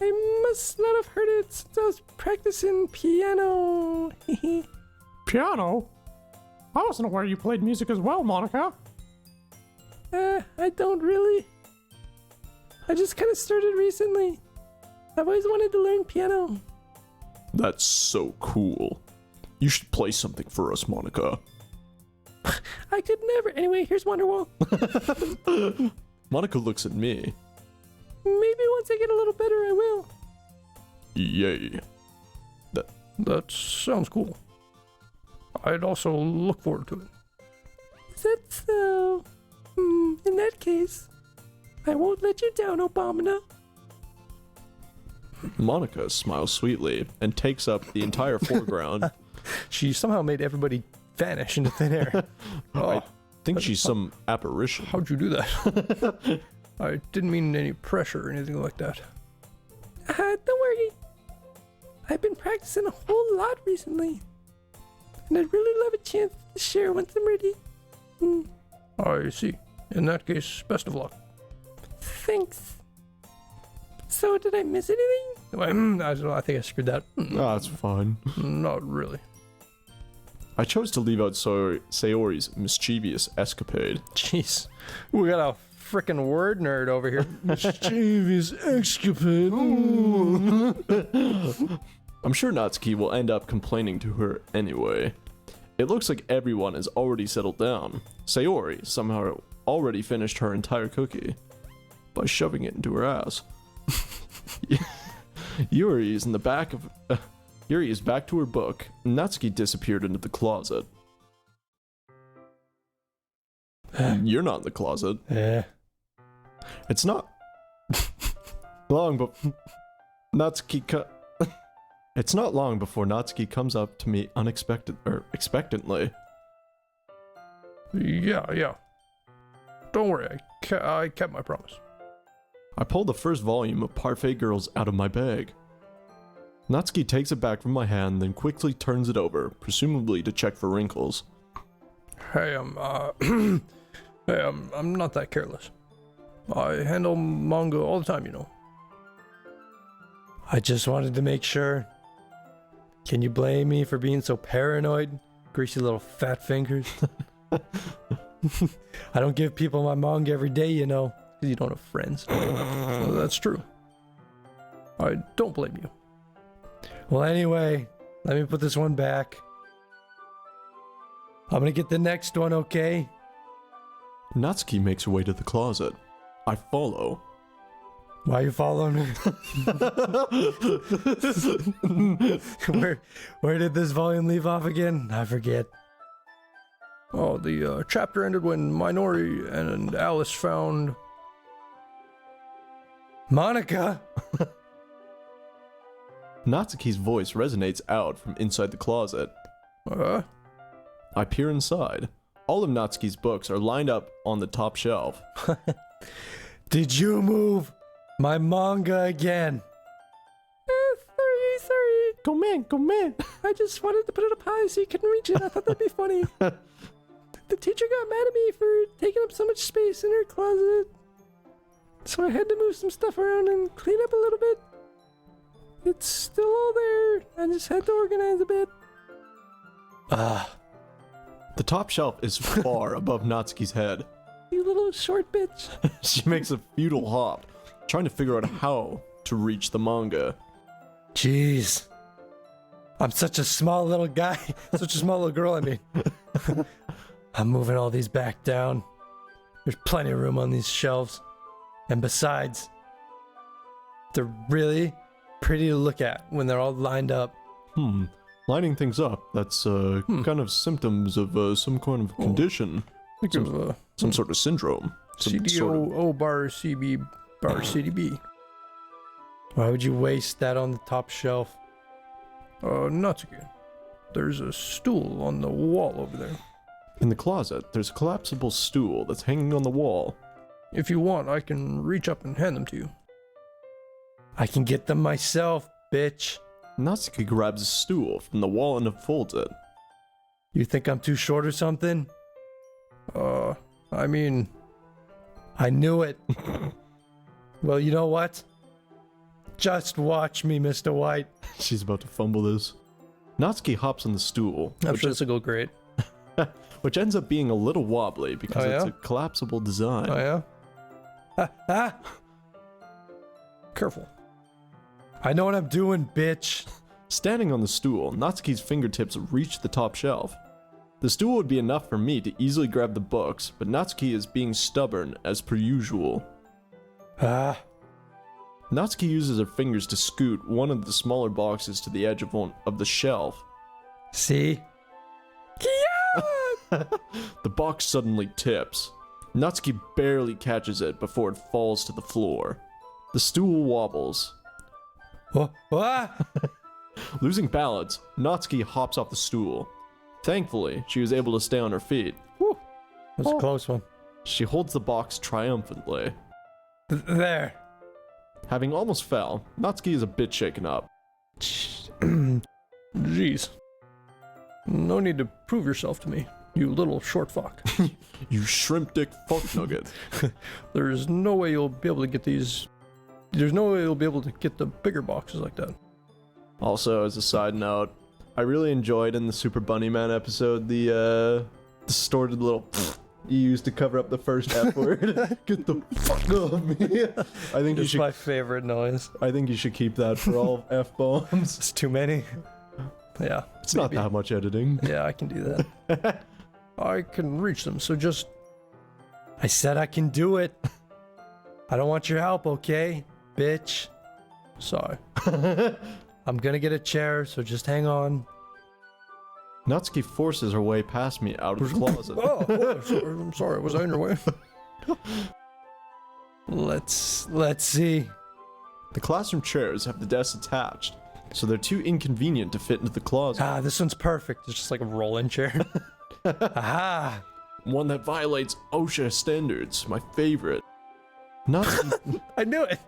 I must not have heard it since I was practicing piano. Piano? I wasn't aware you played music as well, Monica. I don't really. I just kind of started recently. I've always wanted to learn piano. That's so cool. You should play something for us, Monica. I could never. Anyway, here's Wonderwall. Monica looks at me. Maybe once I get a little better, I will. Yay. That sounds cool. I'd also look forward to it. Is that so? In that case, I won't let you down, Obama. Monica smiles sweetly and takes up the entire foreground. She somehow made everybody vanish into thin air. I think she's some apparition. How'd you do that? I didn't mean any pressure or anything like that. Don't worry. I've been practicing a whole lot recently. And I'd really love a chance to share once I'm ready. I see. In that case, best of luck. Thanks. So, did I miss anything? I think I screwed that. That's fine. Not really. I chose to leave out Sayori's mischievous escapade. Jeez. We got a frickin' word nerd over here. Mischievous escapade. I'm sure Natsuki will end up complaining to her anyway. It looks like everyone has already settled down. Sayori somehow already finished her entire cookie by shoving it into her ass. Yuri is in the back of... Yuri is back to her book. Natsuki disappeared into the closet. You're not in the closet. It's not long before It's not long before Natsuki comes up to me expectantly. Yeah. Don't worry, I kept my promise. I pull the first volume of Parfait Girls out of my bag. Natsuki takes it back from my hand, then quickly turns it over, presumably to check for wrinkles. Hey, I'm not that careless. I handle manga all the time, you know. I just wanted to make sure. Can you blame me for being so paranoid? Greasy little fat fingers. I don't give people my manga every day, you know, because you don't have friends. Well, that's true. I don't blame you. Well, anyway, let me put this one back. I'm gonna get the next one, okay? Natsuki makes her way to the closet. I follow. Why are you following me? Where did this volume leave off again? I forget. Oh, the chapter ended when Minori and Alice found... Monica! Natsuki's voice resonates out from inside the closet. I peer inside. All of Natsuki's books are lined up on the top shelf. Did you move my manga again? Sorry. Come in. I just wanted to put it up high so you couldn't reach it. I thought that'd be funny. The teacher got mad at me for taking up so much space in her closet. So I had to move some stuff around and clean up a little bit. It's still all there. I just had to organize a bit. The top shelf is far above Natsuki's head. You little short bitch. She makes a futile hop, trying to figure out how to reach the manga. Jeez. I'm such a small little guy. Such a small little girl, I mean. I'm moving all these back down. There's plenty of room on these shelves. And besides, they're really pretty to look at when they're all lined up. Lining things up, that's kind of symptoms of some kind of condition. Some sort of syndrome. CDO bar CB bar CDB. Why would you waste that on the top shelf? Natsuki. There's a stool on the wall over there. In the closet, there's a collapsible stool that's hanging on the wall. If you want, I can reach up and hand them to you. I can get them myself, bitch. Natsuki grabs a stool from the wall and folds it. You think I'm too short or something? I mean... I knew it. Well, you know what? Just watch me, Mr. White. She's about to fumble this. Natsuki hops on the stool, I'm sure this will go great. which ends up being a little wobbly because Oh, it's yeah? a collapsible design. Oh, yeah? Ah! Careful. I know what I'm doing, bitch. Standing on the stool, Natsuki's fingertips reach the top shelf. The stool would be enough for me to easily grab the books, but Natsuki is being stubborn as per usual. Ah. Natsuki uses her fingers to scoot one of the smaller boxes to the edge of the shelf. See? The box suddenly tips. Natsuki barely catches it before it falls to the floor. The stool wobbles. Oh, ah! Losing balance, Natsuki hops off the stool. Thankfully, she was able to stay on her feet. Whew. That was a close one. She holds the box triumphantly. There. Having almost fell, Natsuki is a bit shaken up. Jeez. No need to prove yourself to me, you little short fuck. You shrimp dick fuck nugget. There's no way you'll be able to get these. There's no way you'll be able to get the bigger boxes like that. Also, as a side note, I really enjoyed in the Super Bunny Man episode the distorted little you used to cover up the first F word. Get the fuck off me. I think you It's should. my favorite noise. I think you should keep that for all F bombs. It's too many. Yeah. It's not that much editing. Yeah, I can do that. I can reach them, so just. I said I can do it. I don't want your help, okay, bitch? Sorry. I'm gonna get a chair, so just hang on. Natsuki forces her way past me out of the closet. I'm sorry. Was I in your way? Let's see. The classroom chairs have the desks attached, so they're too inconvenient to fit into the closet. Ah, this one's perfect. It's just like a roll-in chair. Aha! One that violates OSHA standards, my favorite. Natsuki, I knew it.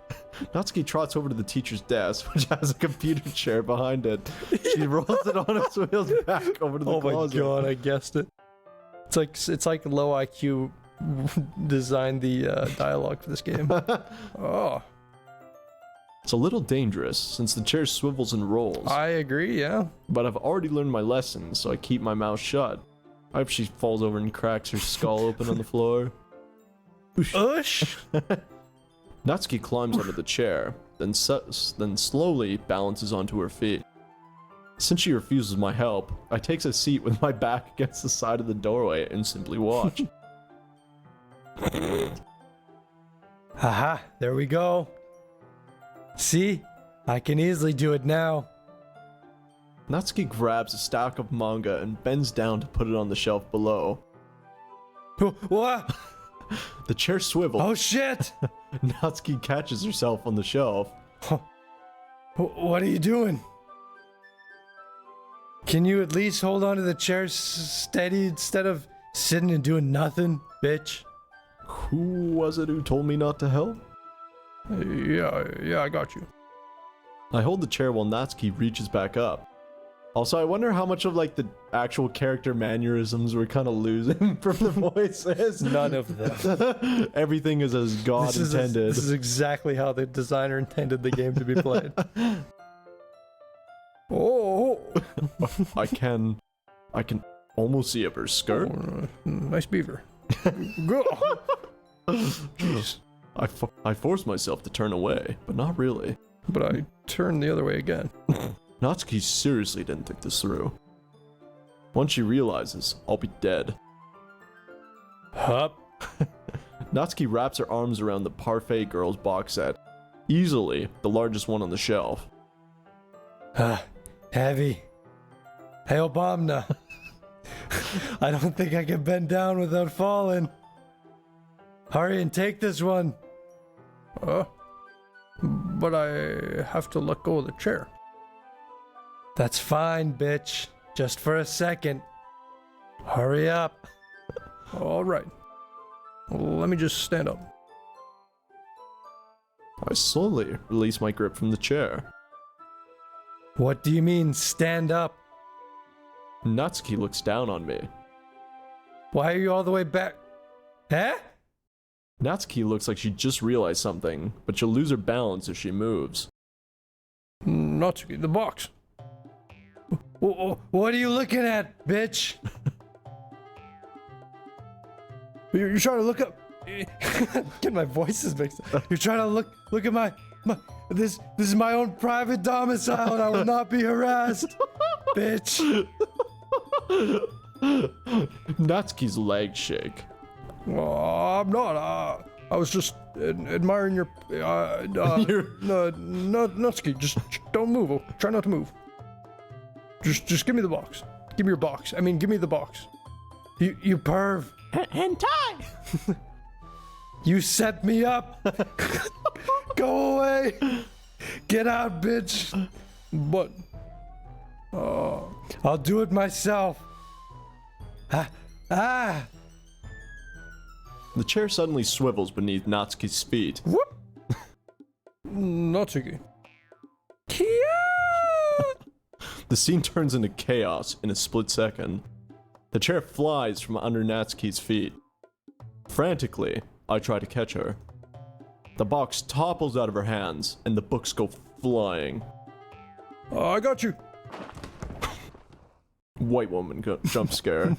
Natsuki trots over to the teacher's desk, which has a computer chair behind it. She rolls it on its wheels back over to the Oh my closet. god, I guessed it. It's like low IQ designed the dialogue for this game. Oh, It's a little dangerous, since the chair swivels and rolls. I agree, yeah. But I've already learned my lesson, so I keep my mouth shut. I hope she falls over and cracks her skull open on the floor. Ush! Natsuki climbs onto the chair, then slowly balances onto her feet. Since she refuses my help, I take a seat with my back against the side of the doorway and simply watch. Haha, there we go. See? I can easily do it now. Natsuki grabs a stack of manga and bends down to put it on the shelf below. What? The chair swivels. Oh shit! Natsuki catches herself on the shelf. What are you doing? Can you at least hold on to the chair steady instead of sitting and doing nothing, bitch? Who was it who told me not to help? Yeah, I got you. I hold the chair while Natsuki reaches back up. Also, I wonder how much of like the actual character mannerisms we're kind of losing from the voices. None of them. Everything is as God intended. This is exactly how the designer intended the game to be played. Oh, I can almost see up her skirt. Nice beaver. Go. Jeez. I force myself to turn away, but not really. But I turned the other way again. Natsuki seriously didn't think this through. Once she realizes, I'll be dead. Hup. Natsuki wraps her arms around the Parfait Girls box set, easily the largest one on the shelf. Heavy. Hey, Obama. I don't think I can bend down without falling. Hurry and take this one. But I have to let go of the chair. That's fine, bitch. Just for a second. Hurry up. All right. Let me just stand up. I slowly release my grip from the chair. What do you mean, stand up? Natsuki looks down on me. Why are you all the way back? Huh? Natsuki looks like she just realized something, but she'll lose her balance if she moves. Natsuki, the box. What are you looking at, bitch? You're trying to look up. Get my voices mixed up. You're trying to look at my this is my own private domicile and I will not be harassed, bitch. Natsuki's legs shake. I'm not. I was just admiring your. Natsuki, just don't move. Oh, try not to move. Just give me the box. Give me your box. I mean, give me the box. You perv. Hentai! You set me up. Go away. Get out, bitch. But I'll do it myself. Ah. The chair suddenly swivels beneath Natsuki's feet. Whoop. Natsuki. Kia. The scene turns into chaos in a split second. The chair flies from under Natsuki's feet. Frantically, I try to catch her. The box topples out of her hands, and the books go flying. I got you. White woman jump scare.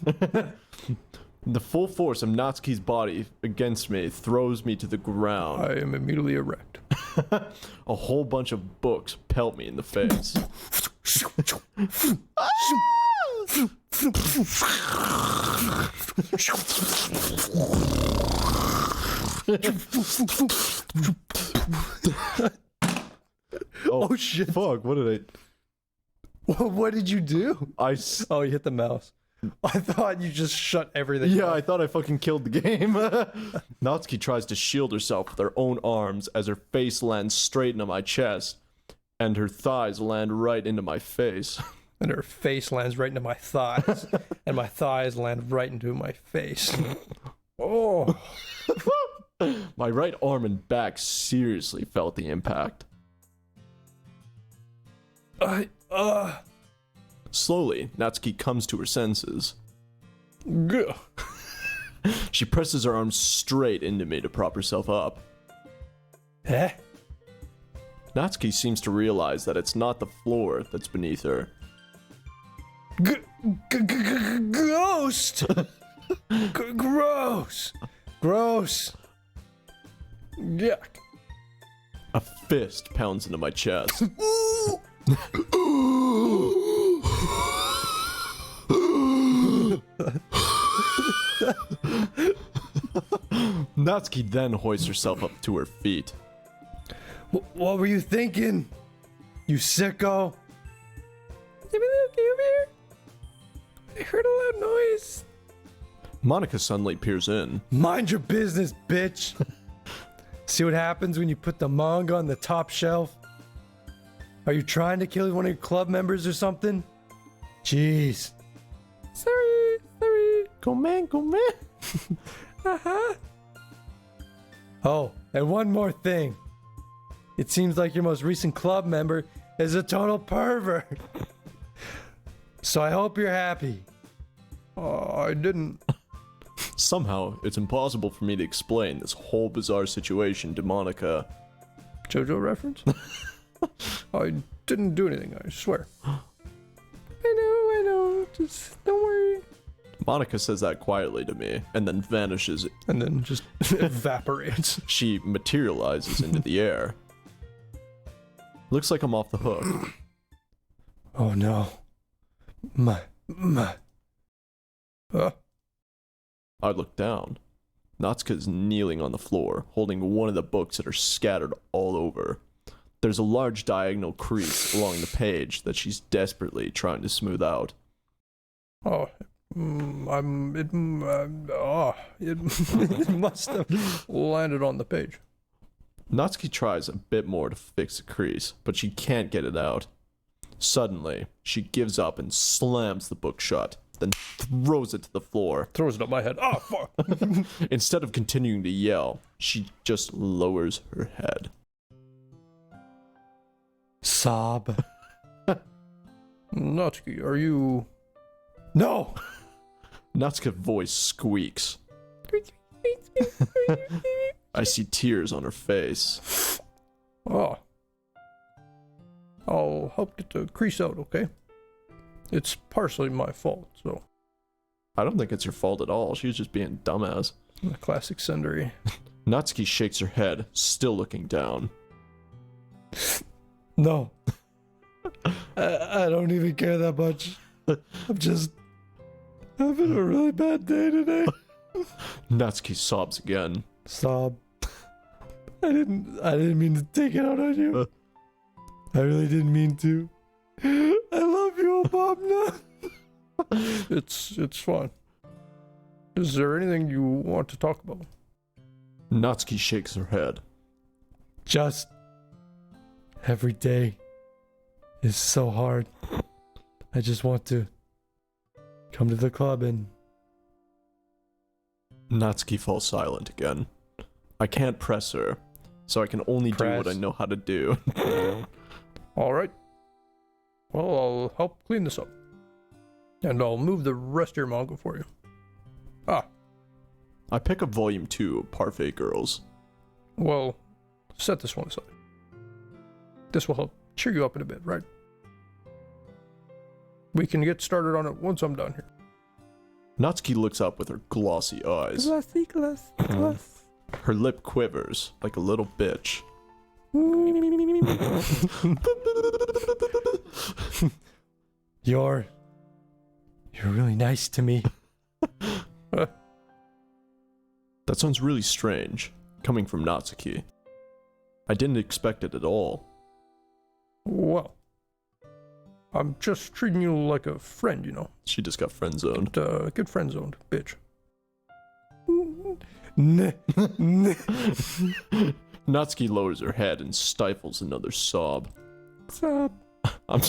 The full force of Natsuki's body against me throws me to the ground. I am immediately erect. A whole bunch of books pelt me in the face. Oh shit. Fuck, what did What did you do? I... Oh, you hit the mouse. I thought you just shut everything Yeah, off. I thought I fucking killed the game. Natsuki tries to shield herself with her own arms as her face lands straight into my chest, and her thighs land right into my face. And her face lands right into my thighs. And my thighs land right into my face. Oh. My right arm and back seriously felt the impact. Slowly, Natsuki comes to her senses. Gah. She presses her arms straight into me to prop herself up. Eh? Natsuki seems to realize that it's not the floor that's beneath her. Ghost! Gross! Gross! Yuck. A fist pounds into my chest. Natsuki then hoists herself up to her feet. What were you thinking? You sicko? Over here. I heard a loud noise. Monica suddenly peers in. Mind your business, bitch. See what happens when you put the manga on the top shelf? Are you trying to kill one of your club members or something? Jeez. Sorry. Go man. Uh-huh. Oh, and one more thing. It seems like your most recent club member is a total pervert. So I hope you're happy. I didn't. Somehow, it's impossible for me to explain this whole bizarre situation to Monica. JoJo reference? I didn't do anything, I swear. I know. Just don't worry. Monica says that quietly to me, and then vanishes. And then just evaporates. She materializes into the air. Looks like I'm off the hook. Oh no. My. I look down. Natsuka's kneeling on the floor, holding one of the books that are scattered all over. There's a large diagonal crease along the page that she's desperately trying to smooth out. Oh. It must have landed on the page. Natsuki tries a bit more to fix the crease, but she can't get it out. Suddenly, she gives up and slams the book shut, then throws it to the floor. Throws it up my head. Oh, fuck. Instead of continuing to yell, she just lowers her head. Sob. Natsuki, are you... No! Natsuka's voice squeaks. I see tears on her face. Oh. I'll help get the crease out, okay? It's partially my fault, so. I don't think it's your fault at all. She was just being dumbass. The classic Sundari. Natsuki shakes her head, still looking down. No. I don't even care that much. I'm just having a really bad day today. Natsuki sobs again. Sob. I didn't mean to take it out on you. I really didn't mean to. I love you, Obama. It's fine. Is there anything you want to talk about? Natsuki shakes her head. Just every day is so hard. I just want to come to the club and... Natsuki falls silent again. I can't press her, so I can only do what I know how to do. Alright. Well, I'll help clean this up. And I'll move the rest of your manga for you. I pick up volume 2 of Parfait Girls. Well, set this one aside. This will help cheer you up in a bit, right? We can get started on it once I'm done here. Natsuki looks up with her glossy eyes. Glass. Her lip quivers like a little bitch. You're really nice to me. That sounds really strange, coming from Natsuki. I didn't expect it at all. Well, I'm just treating you like a friend, you know. She just got friend-zoned. Get friend-zoned, bitch. Natsuki lowers her head and stifles another sob. Sob. I'm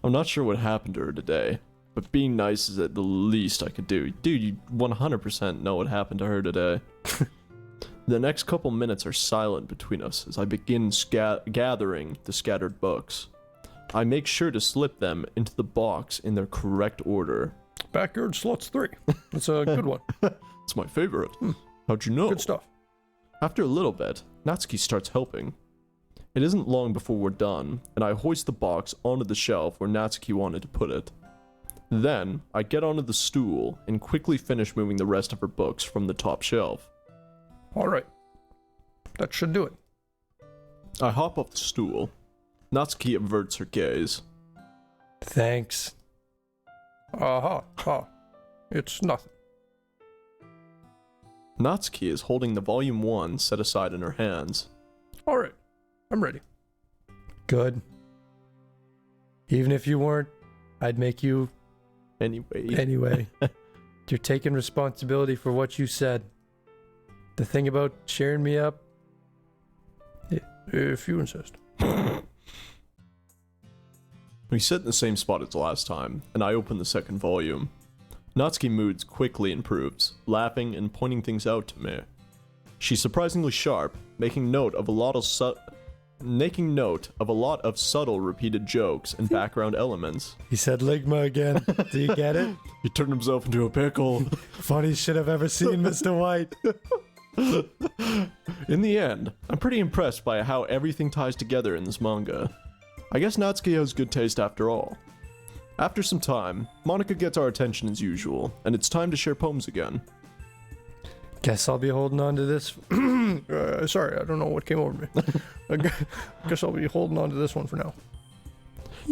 not sure what happened to her today, but being nice is at the least I could do. Dude, you 100% know what happened to her today. The next couple minutes are silent between us as I begin gathering the scattered books. I make sure to slip them into the box in their correct order. Backyard Slots 3. That's a good one. It's my favorite. How'd you know? Good stuff. After a little bit, Natsuki starts helping. It isn't long before we're done, and I hoist the box onto the shelf where Natsuki wanted to put it. Then, I get onto the stool and quickly finish moving the rest of her books from the top shelf. Alright. That should do it. I hop off the stool. Natsuki averts her gaze. Thanks. It's nothing. Natsuki is holding the volume 1 set aside in her hands. Alright. I'm ready. Good. Even if you weren't, I'd make you anyway. You're taking responsibility for what you said. The thing about cheering me up? If you insist. We sit in the same spot as last time, and I open the second volume. Natsuki moods quickly improves, laughing and pointing things out to me. She's surprisingly sharp, making note of a lot of subtle repeated jokes and background elements. He said ligma again. Do you get it? He turned himself into a pickle. Funniest shit I've ever seen, Mr. White. In the end, I'm pretty impressed by how everything ties together in this manga. I guess Natsuki has good taste after all. After some time, Monica gets our attention as usual, and it's time to share poems again. Guess I'll be holding on to this. Sorry, I don't know what came over me. I guess I'll be holding on to this one for now.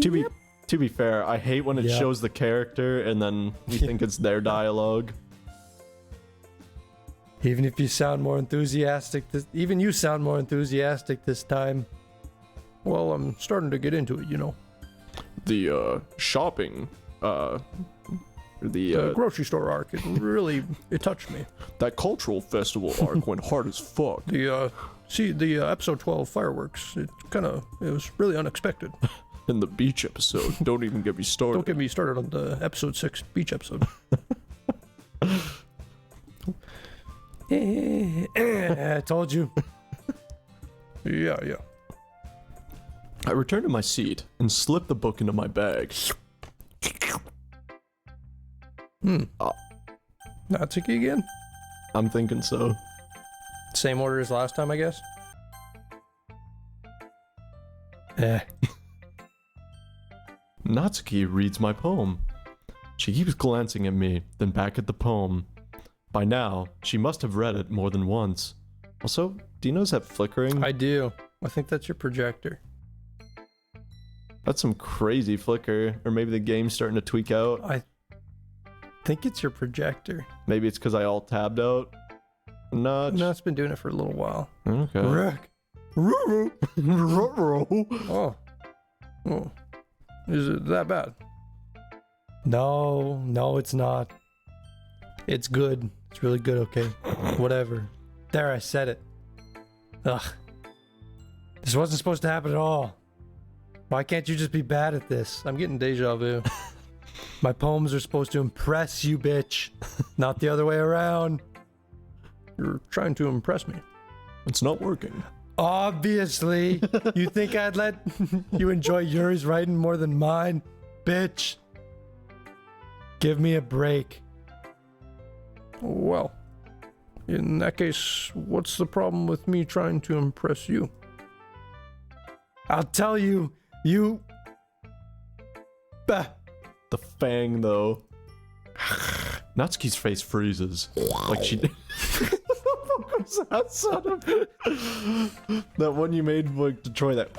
To be fair, I hate when it shows the character and then we think it's their dialogue. Even if you sound more enthusiastic, even you sound more enthusiastic this time. Well, I'm starting to get into it, you know. The shopping, the grocery store arc, it touched me. That cultural festival arc went hard as fuck. The episode 12 fireworks, it was really unexpected. And the beach episode, don't even get me started. Don't get me started on the episode 6 beach episode. I told you. Yeah. I return to my seat and slip the book into my bag. Natsuki again? I'm thinking so. Same order as last time, I guess? Natsuki reads my poem. She keeps glancing at me, then back at the poem. By now, she must have read it more than once. Also, do you notice that flickering? I do. I think that's your projector. That's some crazy flicker. Or maybe the game's starting to tweak out. I think it's your projector. Maybe it's because I all tabbed out. Notch. No, it's been doing it for a little while. Okay. Rick. Oh. Oh. Is it that bad? No, it's not. It's good. It's really good, okay? Whatever. There, I said it. Ugh. This wasn't supposed to happen at all. Why can't you just be bad at this? I'm getting deja vu. My poems are supposed to impress you, bitch. Not the other way around. You're trying to impress me. It's not working. Obviously. You think I'd let you enjoy Yuri's writing more than mine? Bitch. Give me a break. Well, in that case, what's the problem with me trying to impress you? I'll tell you, you... Bah. The fang, though. Natsuki's face freezes. Like she... What was that sound? That one you made, like, to try that...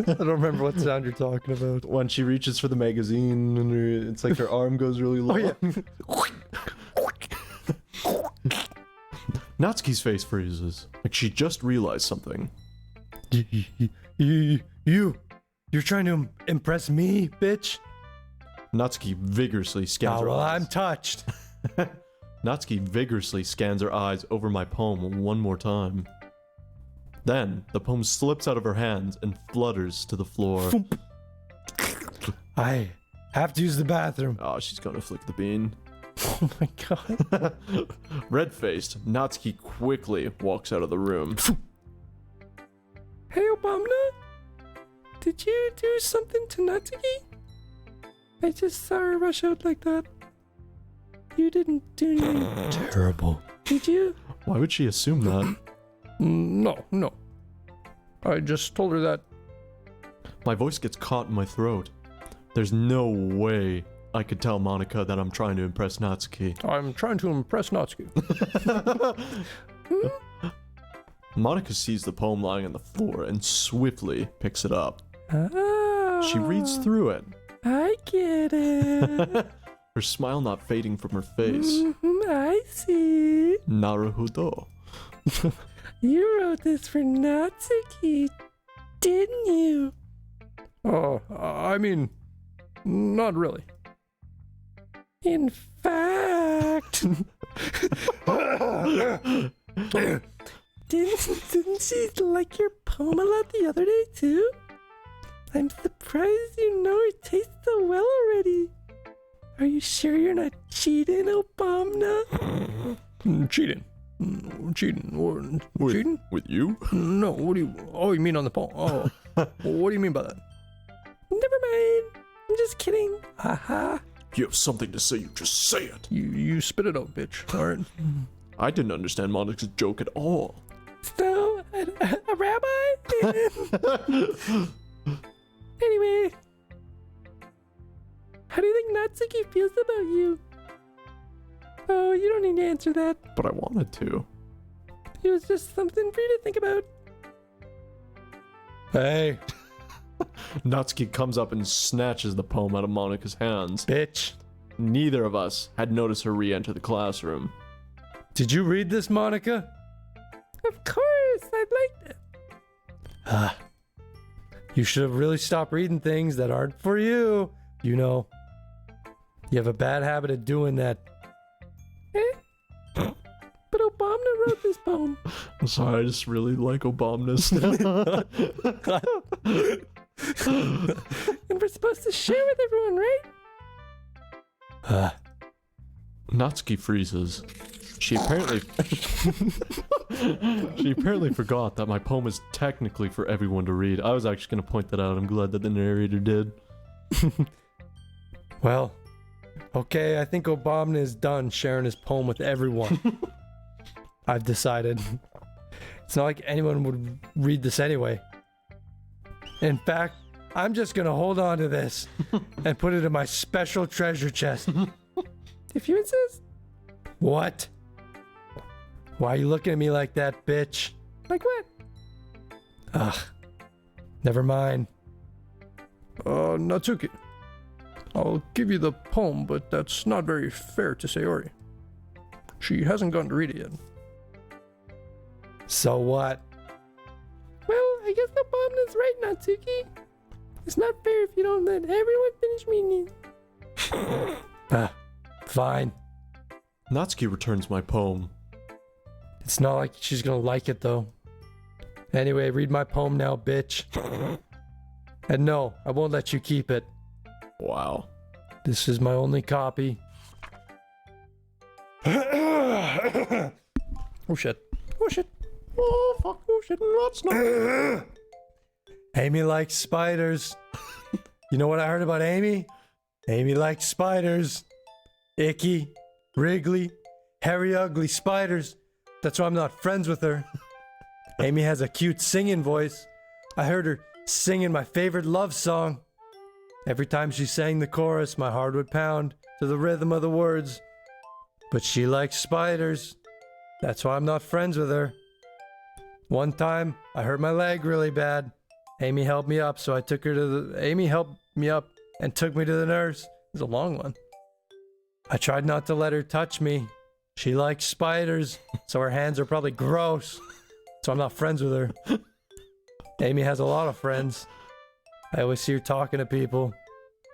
I don't remember what sound you're talking about. When she reaches for the magazine, and it's like her arm goes really low. Oh, yeah. Natsuki's face freezes. Like she just realized something. You're trying to impress me, bitch? Natsuki vigorously scans her well, eyes. I'm touched. Natsuki vigorously scans her eyes over my poem one more time. Then, the poem slips out of her hands and flutters to the floor. I have to use the bathroom. Oh, she's gonna flick the bean. Oh my god. Red-faced, Natsuki quickly walks out of the room. Hey, Obama? Did you do something to Natsuki? I just saw her rush out like that. You didn't do anything terrible. Did you? Why would she assume that? No. I just told her that. My voice gets caught in my throat. There's no way I could tell Monica that I'm trying to impress Natsuki. I'm trying to impress Natsuki. Monica sees the poem lying on the floor and swiftly picks it up. Oh, She reads through it. I get it. Her smile not fading from her face. I see. Naruhodo. You wrote this for Natsuki, didn't you? Oh, I mean, not really. In fact... Didn't she like your poem a lot the other day, too? I'm surprised you know her taste so well already. Are you sure you're not cheating, Obama? Cheating? Cheating? Cheating? With you? No, what do you... Oh, you mean on the poem? Oh, what do you mean by that? Never mind. I'm just kidding. Haha. You have something to say, you just say it. You spit it out, bitch. All right. I didn't understand Monica's joke at all. So, a rabbi? Anyway. How do you think Natsuki feels about you? Oh, you don't need to answer that. But I wanted to. It was just something for you to think about. Hey. Natsuki comes up and snatches the poem out of Monica's hands. Bitch. Neither of us had noticed her re-enter the classroom. Did you read this, Monica? Of course, I liked it. You should have really stopped reading things that aren't for you. You know, you have a bad habit of doing that. But Obama wrote this poem. I'm sorry, I just really like Obamness. And we're supposed to share with everyone, right? Natsuki freezes. She apparently forgot that my poem is technically for everyone to read. I was actually going to point that out. I'm glad that the narrator did. Well, okay, I think Obama is done sharing his poem with everyone. I've decided. It's not like anyone would read this anyway. In fact, I'm just gonna hold on to this and put it in my special treasure chest. If you insist. What? Why are you looking at me like that, bitch? Like what? Ugh. Never mind. Natsuki, I'll give you the poem, but that's not very fair to Sayori. She hasn't gotten to read it yet. So what? Well, I guess the bomb is right, Natsuki. It's not fair if you don't let everyone finish reading it. Fine. Natsuki returns my poem. It's not like she's gonna like it, though. Anyway, read my poem now, bitch. And no, I won't let you keep it. Wow. This is my only copy. Oh shit. Oh shit. Oh fuck. Oh shit. That's not. Amy likes spiders. You know what I heard about Amy? Amy likes spiders. Icky, wriggly, hairy, ugly spiders. That's why I'm not friends with her. Amy has a cute singing voice. I heard her singing my favorite love song. Every time she sang the chorus, my heart would pound to the rhythm of the words. But she likes spiders. That's why I'm not friends with her. One time, I hurt my leg really bad. Amy helped me up, so I took her to the... Amy helped me up and took me to the nurse. It was a long one. I tried not to let her touch me. She likes spiders, so her hands are probably gross. So I'm not friends with her. Amy has a lot of friends. I always see her talking to people.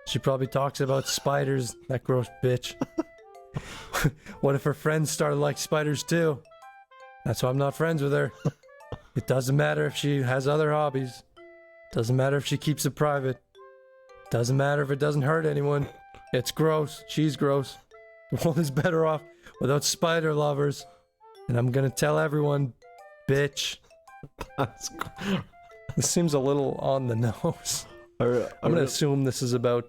She probably talks about spiders, that gross bitch. What if her friends started like spiders too? That's why I'm not friends with her. It doesn't matter if she has other hobbies. Doesn't matter if she keeps it private. Doesn't matter if it doesn't hurt anyone. It's gross. She's gross. The world is better off without spider lovers. And I'm gonna tell everyone, bitch. That's This seems a little on the nose. I'm gonna assume this is about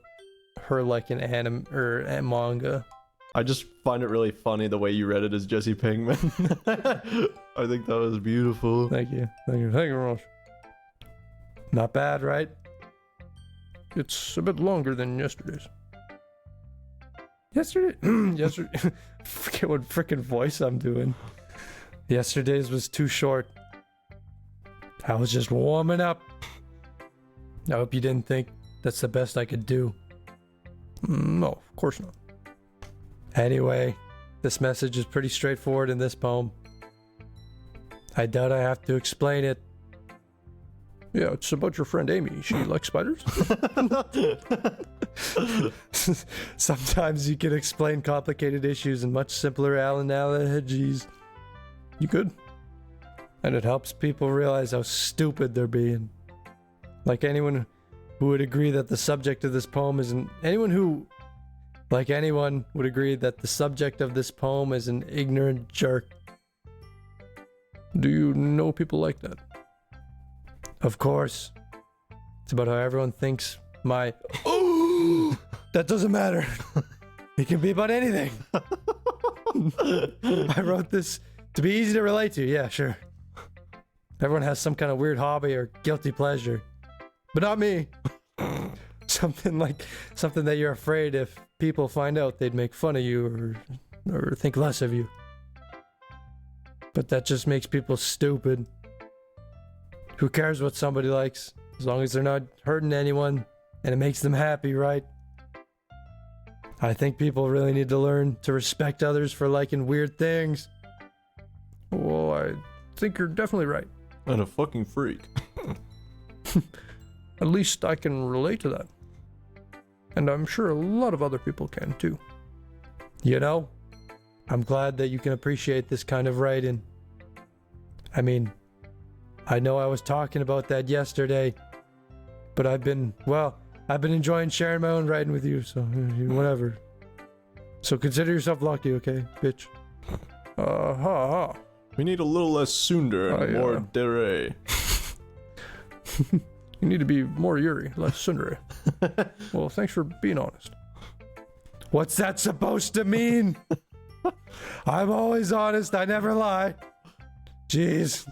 her like an anime or a manga. I just find it really funny the way you read it as Jesse Pinkman. I think that was beautiful. Thank you. Thank you. Thank you very much. Not bad, right? It's a bit longer than yesterday's. Yesterday, forget what freaking voice I'm doing. Yesterday's was too short. I was just warming up. I hope you didn't think that's the best I could do. No, of course not. Anyway, this message is pretty straightforward in this poem. I doubt I have to explain it. Yeah, it's about your friend Amy. She likes spiders? Sometimes you can explain complicated issues in much simpler analogies. You could. And it helps people realize how stupid they're being. Like anyone who would agree that the subject of this poem isn't... anyone would agree that the subject of this poem is an ignorant jerk. Do you know people like that? Of course. It's about how everyone thinks my... Oh! That doesn't matter. It can be about anything. I wrote this to be easy to relate to. Yeah, sure. Everyone has some kind of weird hobby or guilty pleasure. But not me. Something that you're afraid if people find out they'd make fun of you or think less of you. But that just makes people stupid. Who cares what somebody likes? As long as they're not hurting anyone and it makes them happy, right? I think people really need to learn to respect others for liking weird things. Well, I think you're definitely right. And a fucking freak. At least I can relate to that. And I'm sure a lot of other people can too. You know, I'm glad that you can appreciate this kind of writing. I mean, I know I was talking about that yesterday, but I've been enjoying sharing my own writing with you, so whatever. So consider yourself lucky, okay, bitch? We need a little less Sunder and more Dere. You need to be more Yuri, less Sundere. Well, thanks for being honest. What's that supposed to mean? I'm always honest, I never lie. Jeez.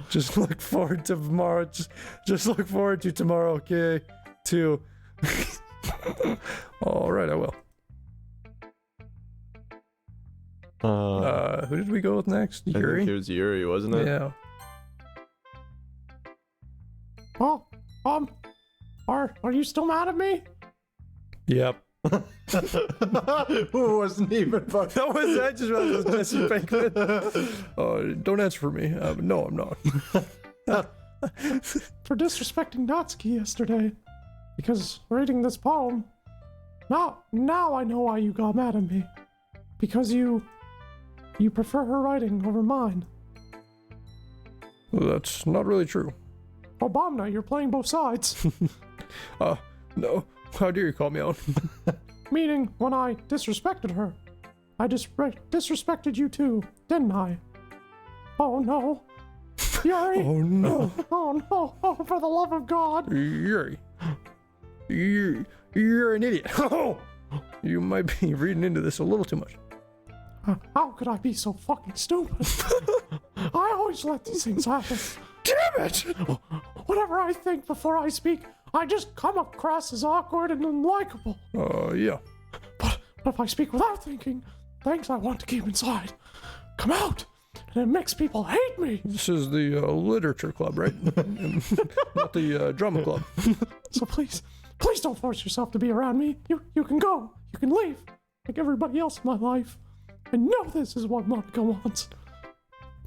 Just look forward to tomorrow. Just look forward to tomorrow, okay? Too. All right, I will. Who did we go with next? I Yuri? think it was Yuri, wasn't it? Yeah. Oh, are you still mad at me? Yep. Who wasn't even fucking... That was I just realized it was Jesse Pinkman. Don't answer for me. No, I'm not. For disrespecting Natsuki yesterday. Because reading this poem. Now I know why you got mad at me. Because you prefer her writing over mine. Well, that's not really true. Oh, Bomna, you're playing both sides. No. How dare you call me out? Meaning, when I disrespected her, I disrespected you too, didn't I? Oh no. Yuri! Oh no. Oh no! Oh, for the love of God! Yuri. You're an idiot. Oh! You might be reading into this a little too much. How could I be so fucking stupid? I always let these things happen. Damn it! Whatever I think before I speak, I just come across as awkward and unlikable. Yeah. But if I speak without thinking, things I want to keep inside come out, and it makes people hate me. This is the literature club, right? Not the drama club. So please don't force yourself to be around me. You can go. You can leave. Like everybody else in my life. I know this is what Monica wants.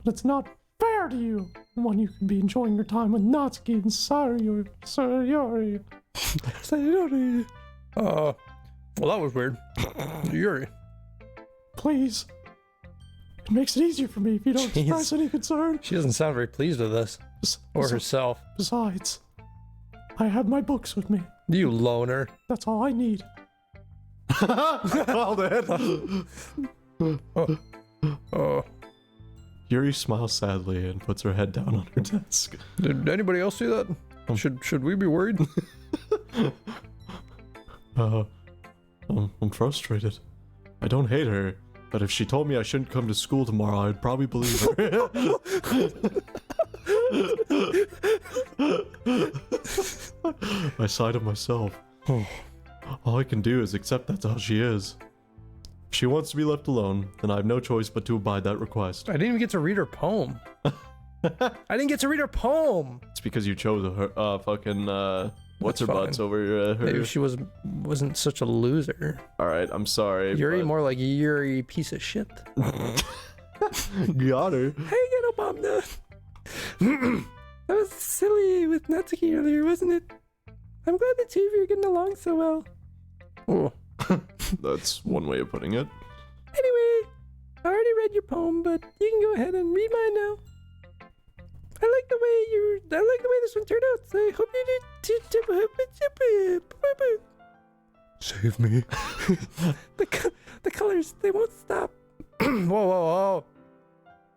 But it's not fair to you when you can be enjoying your time with Natsuki and Sayori. Well, that was weird. Yuri. Please. It makes it easier for me if you don't Jeez. express any concern. She doesn't sound very pleased with this. Or herself. Besides, I have my books with me. You loner. That's all I need. Well then. Yuri smiles sadly and puts her head down on her desk. Did anybody else see that? Should we be worried? I'm frustrated. I don't hate her, but if she told me I shouldn't come to school tomorrow, I'd probably believe her. I sigh to myself. All I can do is accept that's how she is. If she wants to be left alone, then I have no choice but to abide that request. I didn't even get to read her poem. I didn't get to read her poem. It's because you chose her, fucking, what's her That's butts fine. over her. Maybe she wasn't such a loser. Alright, I'm sorry. Yuri but... more like Yuri piece of shit. Got her. Hey, get up, Omna. That was silly with Natsuki earlier, wasn't it? I'm glad the two of you are getting along so well. Oh. That's one way of putting it. Anyway, I already read your poem, but you can go ahead and read mine now. I like the way this one turned out. So I hope you did. Save me. the colors, they won't stop. Whoa.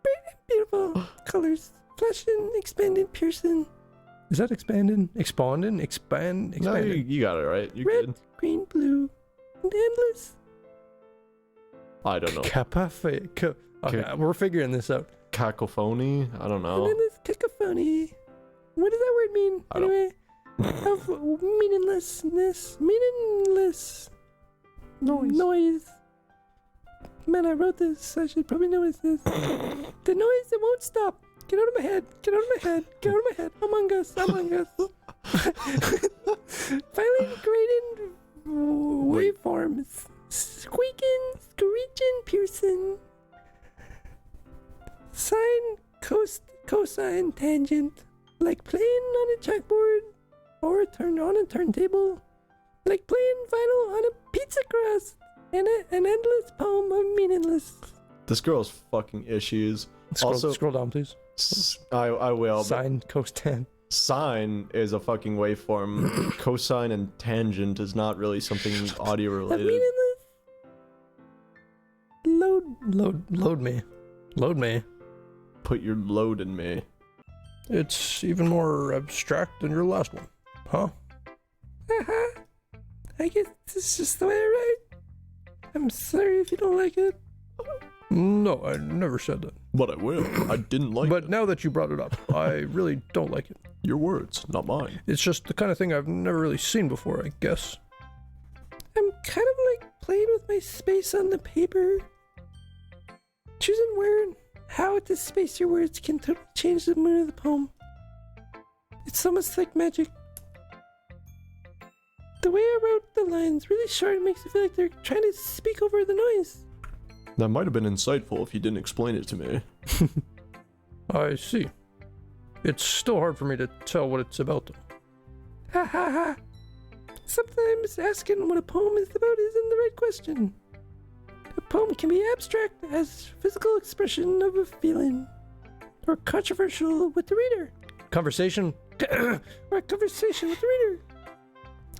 Bright and beautiful colors, flashing, expanding, piercing. Is that expanding? Expanding? No, Expanding. you got it right. You Red, good. green, blue, and endless. I don't know. Okay, we're figuring this out. Cacophony? I don't know. Endless cacophony. What does that word mean? I don't- Anyway, of meaningless noise. Man, I wrote this. I should probably know what this. The noise that won't stop. Get out of my head. Get out of my head. Get out of my head. Among Us. Finally creating waveforms. Squeaking, screeching, piercing. Sine, cosine, tangent. Like playing on a chalkboard. Or on a turntable. Like playing vinyl on a pizza crust. And an endless poem of meaningless. This girl's fucking issues. Scroll down, please. I will. Sine, cosine. Sine is a fucking waveform. Cosine and tangent is not really something audio related. Meaningless. Load me. Put your load in me. It's even more abstract than your last one, huh? I guess it's just the way I write. I'm sorry if you don't like it. No, I never said that. But I will. I didn't like But it. now that you brought it up, I really don't like it. Your words, not mine. It's just the kind of thing I've never really seen before, I guess. I'm kind of like playing with my space on the paper. Choosing where and how to space your words can totally change the mood of the poem. It's almost like magic. The way I wrote the lines really short makes it feel like they're trying to speak over the noise. That might have been insightful if you didn't explain it to me. I see. It's still hard for me to tell what it's about, though. Ha ha ha. Sometimes asking what a poem is about isn't the right question. A poem can be abstract as physical expression of a feeling, or controversial with the reader, Conversation? or a conversation with the reader.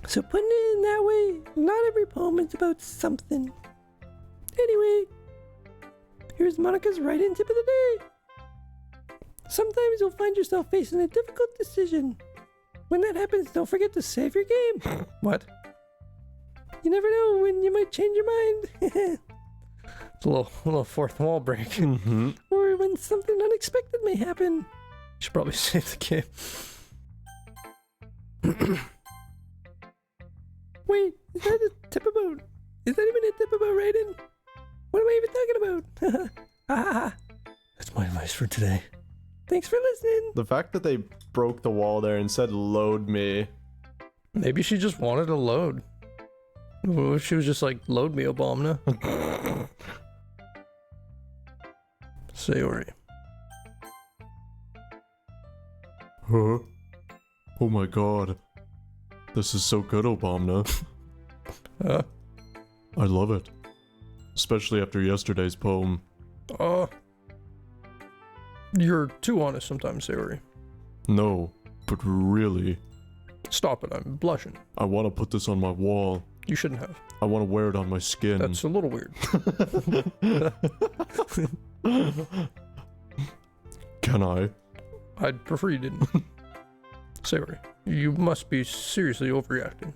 So putting it in that way, not every poem is about something. Anyway, here's Monica's writing tip of the day. Sometimes you'll find yourself facing a difficult decision. When that happens, don't forget to save your game. What? You never know when you might change your mind. It's a little fourth wall break. Mm-hmm. Or when something unexpected may happen. Should probably save the game. Wait, is that a tip about... Is that even a tip about writing? What am I even talking about? Ah, That's my advice for today. thanks for listening. The fact that they broke the wall there and said load me. Maybe she just wanted to load. What if she was just like, load me, Obama? Sayori. Huh? Oh my god. This is so good, Obama. Uh, I love it. Especially after yesterday's poem. You're too honest sometimes, Sayori. No, but really, Stop it, I'm blushing. I want to put this on my wall. You shouldn't have. I want to wear it on my skin. That's a little weird. Can I? I'd prefer you didn't. Sayori, you must be seriously overreacting.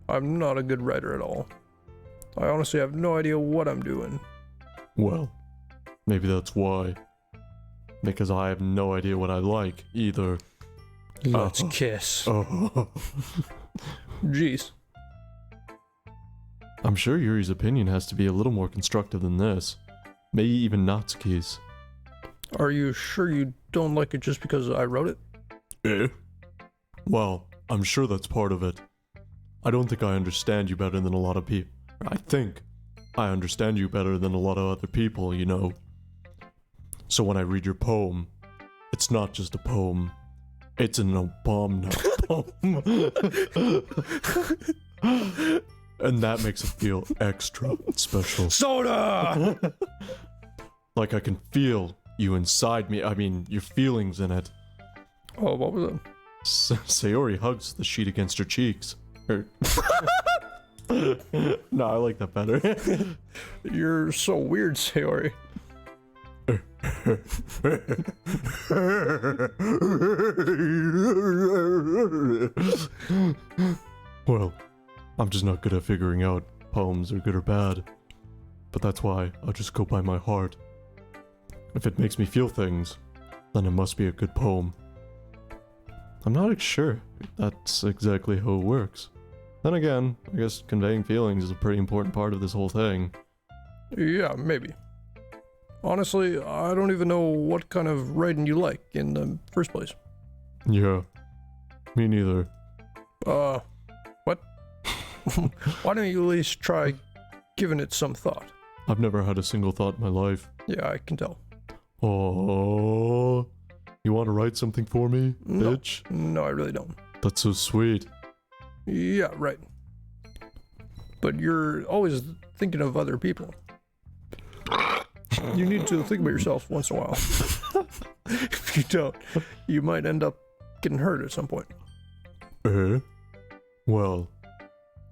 I'm not a good writer at all. I honestly have no idea what I'm doing. Well, maybe that's why. Because I have no idea what I like either. Let's kiss. Oh. Jeez. I'm sure Yuri's opinion has to be a little more constructive than this. Maybe even Natsuki's. Are you sure you don't like it just because I wrote it? Eh? Well, I'm sure that's part of it. I don't think I understand you better than a lot of people. I think I understand you better than a lot of other people, you know. So when I read your poem, it's not just a poem. It's an Obama poem. And that makes it feel extra special. Soda! Like I can feel you inside me. I mean, your feelings in it. Oh, what was it? Sayori hugs the sheet against her cheeks. No, I like that better. You're so weird, Sayori. Well, I'm just not good at figuring out poems are good or bad. But that's why I'll just go by my heart. If it makes me feel things, then it must be a good poem. I'm not sure that's exactly how it works. Then again, I guess conveying feelings is a pretty important part of this whole thing. Yeah, maybe. Honestly, I don't even know what kind of writing you like in the first place. Yeah, me neither. What? Why don't you at least try giving it some thought? I've never had a single thought in my life. Yeah, I can tell. Oh, you want to write something for me, No. bitch? No, I really don't. That's so sweet. Yeah, right. But you're always thinking of other people. You need to think about yourself once in a while. If you don't, you might end up getting hurt at some point. Eh? Well,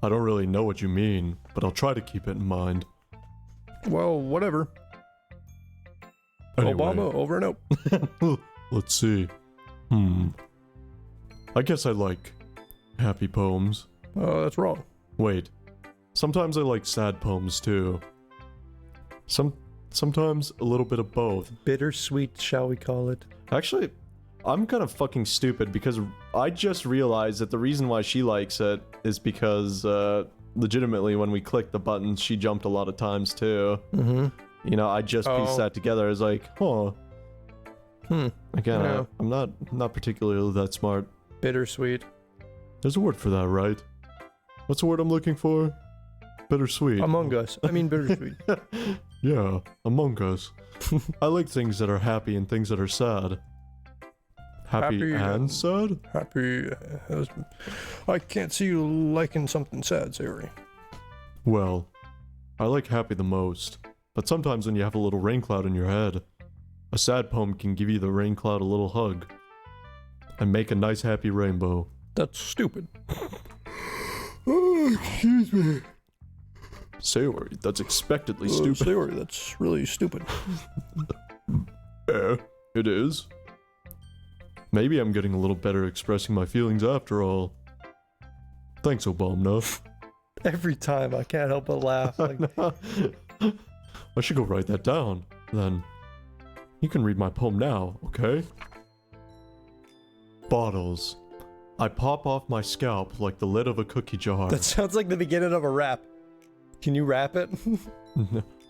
I don't really know what you mean, but I'll try to keep it in mind. Well, whatever. Anyway, Obama, over and out. let's see. I guess I like happy poems. That's wrong. Wait, sometimes I like sad poems too. sometimes a little bit of both. Bittersweet, shall we call it? Actually, I'm kind of fucking stupid because I just realized that the reason why she likes it is because, legitimately, when we clicked the buttons, she jumped a lot of times too. Mm-hmm. You know, I just pieced that together. I was like, huh. Again, Yeah. I'm not particularly that smart. Bittersweet. There's a word for that, right? What's the word I'm looking for? Bittersweet. Among Us. I mean bittersweet. Yeah, Among Us. I like things that are happy and things that are sad. Happy and sad? Happy. I can't see you liking something sad, Sayori. Well, I like happy the most. But sometimes when you have a little rain cloud in your head, a sad poem can give you the rain cloud a little hug. And make a nice happy rainbow. That's stupid. Oh, excuse me. Sayori, that's expectedly stupid. Sayori, that's really stupid. Yeah, it is. Maybe I'm getting a little better expressing my feelings after all. Thanks, Obama. Every time I can't help but laugh. Like, I should go write that down. Then you can read my poem now, okay? Bottles. I pop off my scalp like the lid of a cookie jar. that sounds like the beginning of a rap. Can you rap it?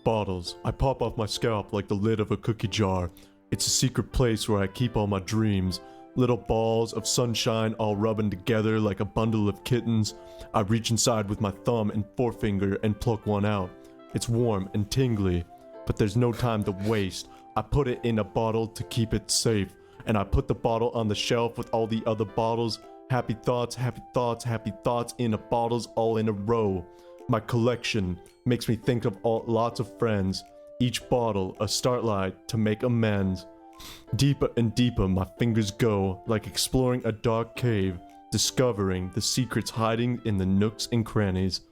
Bottles. I pop off my scalp like the lid of a cookie jar. It's a secret place where I keep all my dreams. Little balls of sunshine all rubbing together like a bundle of kittens. I reach inside with my thumb and forefinger and pluck one out. It's warm and tingly, but there's no time to waste. I put it in a bottle to keep it safe, and I put the bottle on the shelf with all the other bottles. Happy thoughts, happy thoughts, happy thoughts in a bottles all in a row. My collection makes me think of lots of friends. Each bottle a starlight to make amends. Deeper and deeper my fingers go, like exploring a dark cave, discovering the secrets hiding in the nooks and crannies.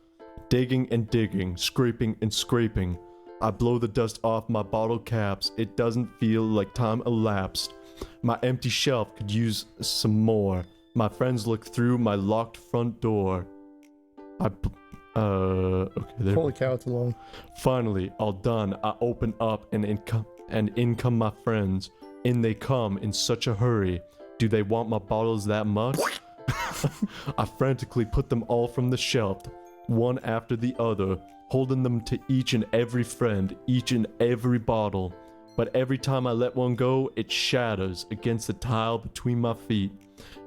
Digging and digging, scraping and scraping. I blow the dust off my bottle caps. It doesn't feel like time elapsed. My empty shelf could use some more. My friends look through my locked front door. Okay, there. Holy cow, it's long. Finally, all done, I open up and in come my friends. In they come in such a hurry. Do they want my bottles that much? I frantically put them all from the shelf, one after the other, holding them to each and every friend, each and every bottle. But every time I let one go, it shatters against the tile between my feet.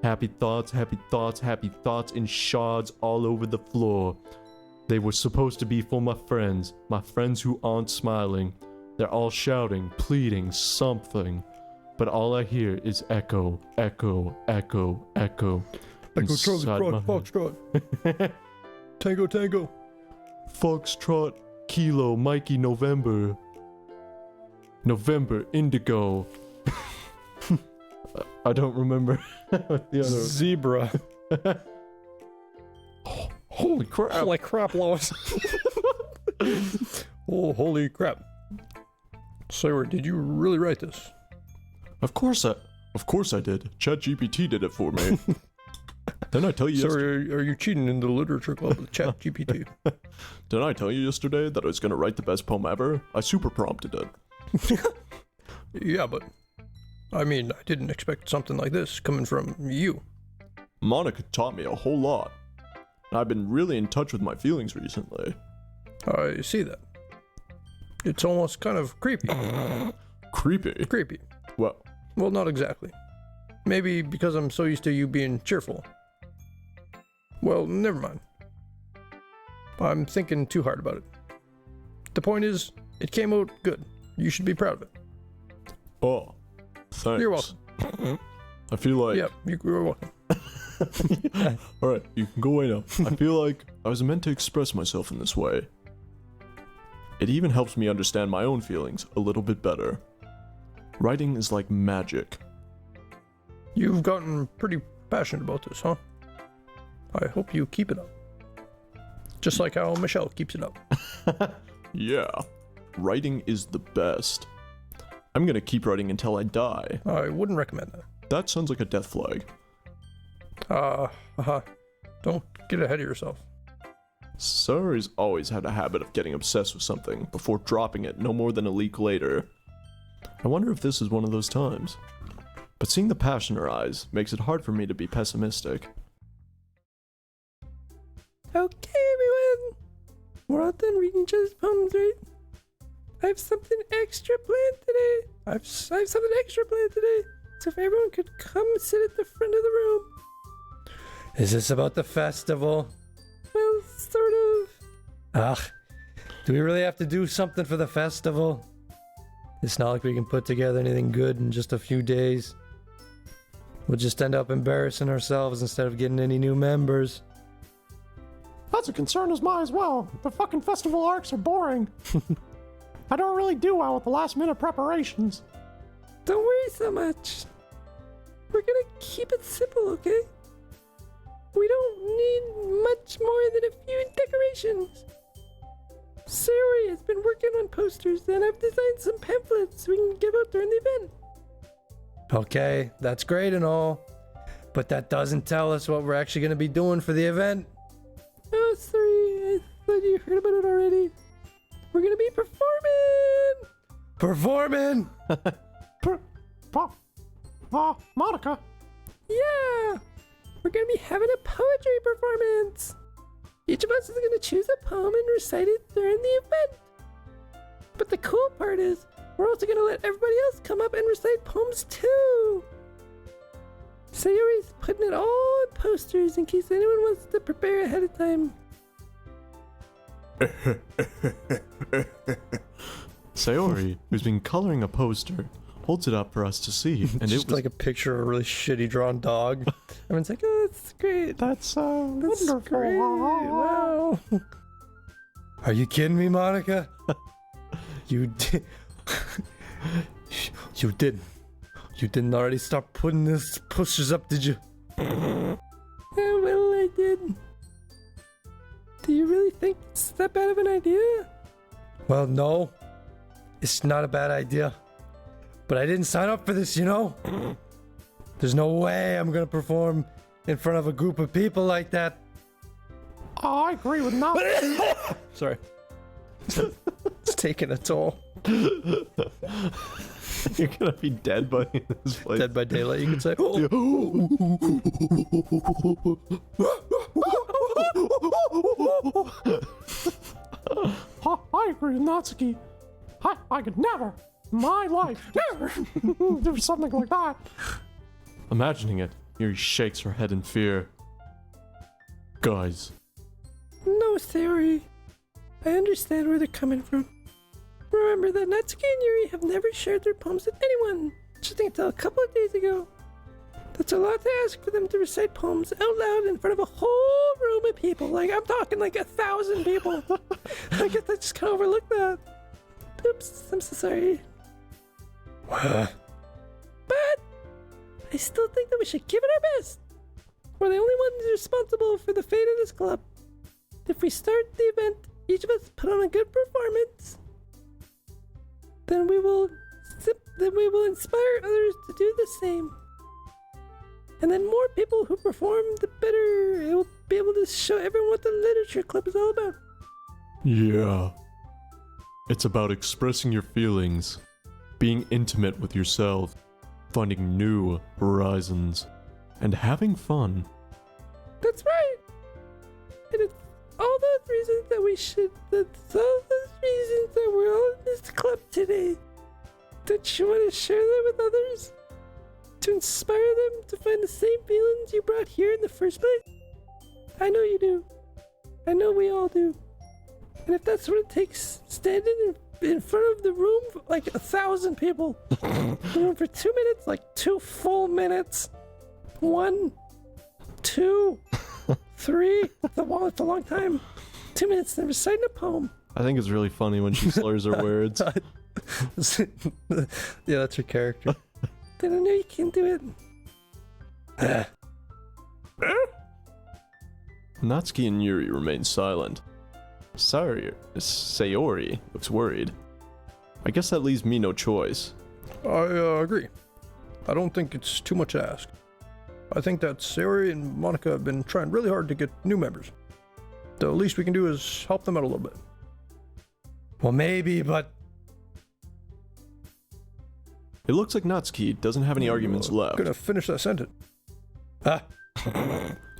Happy thoughts, happy thoughts, happy thoughts in shards all over the floor. They were supposed to be for my friends who aren't smiling. They're all shouting, pleading, something. But all I hear is echo, echo, echo, echo. Echo Charlie inside my Trot, head. Foxtrot. Tango, Tango. Foxtrot, Kilo, Mikey, November. November, Indigo. I don't remember what the other. Zebra. Holy crap. Holy crap, Lois. Oh, holy crap. Sayori, did you really write this? Of course I did. ChatGPT did it for me. Didn't I tell you yesterday? Sorry, are you cheating in the literature club with ChatGPT? Didn't I tell you yesterday that I was gonna write the best poem ever? I super prompted it. Yeah, but I mean, I didn't expect something like this coming from you. Monica taught me a whole lot. I've been really in touch with my feelings recently. I see that. It's almost kind of creepy. Creepy? Creepy. Well, Well, not exactly. Maybe because I'm so used to you being cheerful. Well, never mind. I'm thinking too hard about it. The point is, it came out good. You should be proud of it. oh, thanks. You're welcome. I feel like... Yeah, you're welcome. Alright, you can go away now. I feel like I was meant to express myself in this way. It even helps me understand my own feelings a little bit better. Writing is like magic. You've gotten pretty passionate about this, huh? I hope you keep it up. Just like how Michelle keeps it up. Yeah, writing is the best. I'm gonna keep writing until I die. I wouldn't recommend that. That sounds like a death flag. Don't get ahead of yourself. Sayori's always had a habit of getting obsessed with something before dropping it no more than a week later. I wonder if this is one of those times. But seeing the passion in her eyes makes it hard for me to be pessimistic. Okay, everyone. We're all done reading each other's poems, right? I have something extra planned today. I have something extra planned today. So if everyone could come sit at the front of the room. Is this about the festival? Well, sort of. Ugh. Do we really have to do something for the festival? It's not like we can put together anything good in just a few days. We'll just end up embarrassing ourselves instead of getting any new members. That's a concern as mine as well. The fucking festival arcs are boring. I don't really do well with the last minute preparations. Don't worry so much. We're gonna keep it simple, okay? We don't need much more than a few decorations. Sayori has been working on posters, and I've designed some pamphlets we can give out during the event. Okay, that's great and all, but that doesn't tell us what we're actually going to be doing for the event. Oh, sorry, I thought you heard about it already. We're going to be performing! Monica. Yeah! We're going to be having a poetry performance. Each of us is going to choose a poem and recite it during the event. But the cool part is, we're also going to let everybody else come up and recite poems too. Sayori's putting it all on posters in case anyone wants to prepare ahead of time. Sayori, who's been coloring a poster, holds it up for us to see, and It's just like a picture of a really shitty drawn dog. Everyone's like, oh, that's great. That's That's wonderful. great. Wow. Are you kidding me, Monica? You did. You didn't. You didn't already start putting these posters up, did you? Well, I did. Do you really think it's that bad of an idea? Well, no. It's not a bad idea. But I didn't sign up for this, you know? There's no way I'm gonna perform in front of a group of people like that. I agree with that. Sorry. It's taking a toll. you're gonna be dead by this place. Dead by daylight, you could say. I agree with Natsuki. I could never, in my life, never do something like that. Imagining it, Yuri shakes her head in fear. Guys, No, Sayori. I understand where they're coming from. Remember that Natsuki and Yuri have never shared their poems with anyone, just until a couple of days ago. That's a lot to ask for them to recite poems out loud in front of a whole room of people. Like, I'm talking like 1,000 people. I guess I just kind of overlooked that. Oops, I'm so sorry. But I still think that we should give it our best. We're the only ones responsible for the fate of this club. If we start the event, each of us put on a good performance, then we will inspire others to do the same. And then more people who perform, the better it will be able to show everyone what the literature club is all about. yeah. It's about expressing your feelings, being intimate with yourself, finding new horizons, and having fun. That's right. And it's all those reasons that we're all in this club today. Don't you want to share them with others? To inspire them to find the same feelings you brought here in the first place? I know you do. I know we all do. And if that's what it takes, standing in front of the room, like 1,000 people, for 2 minutes, like 2 full minutes. 1, 2, 3. It's a long time. 2 minutes, then reciting a poem. I think it's really funny when she slurs her words. Yeah, that's her character. Then I know you can do it. Natsuki and Yuri remain silent. Sayori looks worried. I guess that leaves me no choice. I agree. I don't think it's too much to ask. I think that Sayori and Monica have been trying really hard to get new members. The least we can do is help them out a little bit. Well, maybe, but It looks like Natsuki doesn't have any arguments left. gonna finish that sentence. Ah.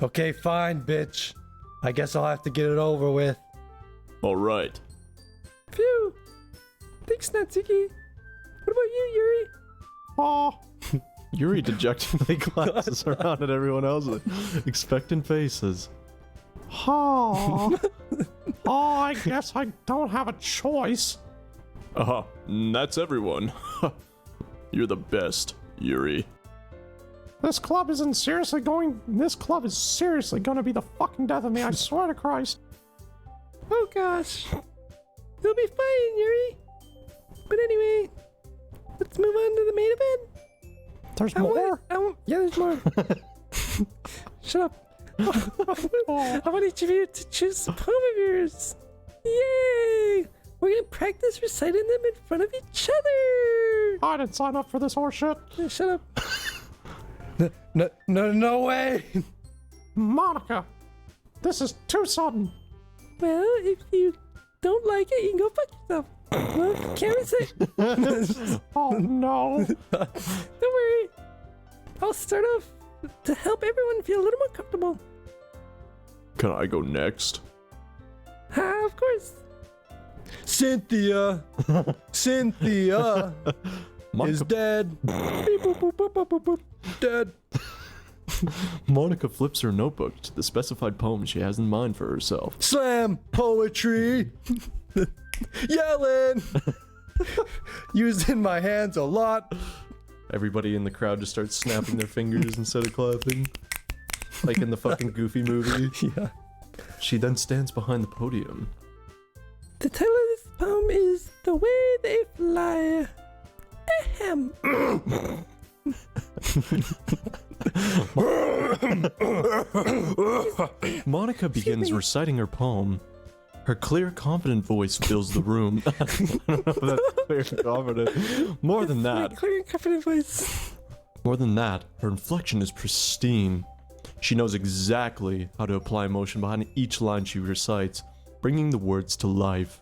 Okay, fine, bitch. I guess I'll have to get it over with. Alright. Phew. Thanks, Natsuki. What about you, Yuri? Oh, Yuri dejectedly glances around at everyone else with expectant faces. oh. Oh, I guess I don't have a choice. Aha, that's everyone. You're the best, Yuri. This club is seriously going to be the fucking death of me, I swear to Christ. Oh gosh. You'll be fine, Yuri. But anyway, let's move on to the main event. There's more? Yeah, there's more. Shut up. Oh, I want each of you to choose a poem of yours. Yay! We're gonna practice reciting them in front of each other. I didn't sign up for this horseshit. Shut up. No way. Monica, this is too sudden. Well, if you don't like it, you can go fuck yourself. Well, can't recite. Oh no. Don't worry. I'll start off to help everyone feel a little more comfortable. Can I go next? Of course. Cynthia is Monica, dead. Beep, boop, boop, boop, boop, boop, boop. Dead. Monica flips her notebook to the specified poem she has in mind for herself. Slam poetry. Yelling. Using my hands a lot. Everybody in the crowd just starts snapping their fingers instead of clapping. Like in the fucking Goofy movie. Yeah. She then stands behind the podium. The title of this poem is The Way They Fly. Ahem. Monica begins reciting her poem. Her clear, confident voice fills the room. I don't know if that's clear and confident. More than that, Clear and confident voice. her inflection is pristine. She knows exactly how to apply emotion behind each line she recites, bringing the words to life.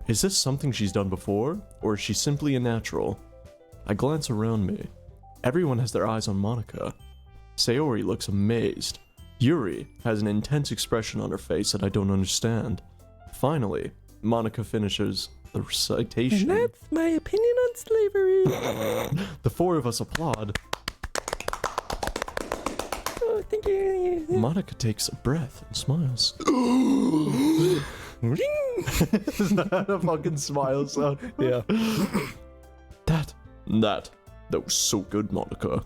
Is this something she's done before, or is she simply a natural? I glance around me. Everyone has their eyes on Monica. Sayori looks amazed. Yuri has an intense expression on her face that I don't understand. Finally, Monica finishes the And recitation. that's my opinion on slavery. The four of us applaud. Oh, thank you. Monica takes a breath and smiles. Ring. Is that a fucking smile sound? Yeah. That was so good, Monica.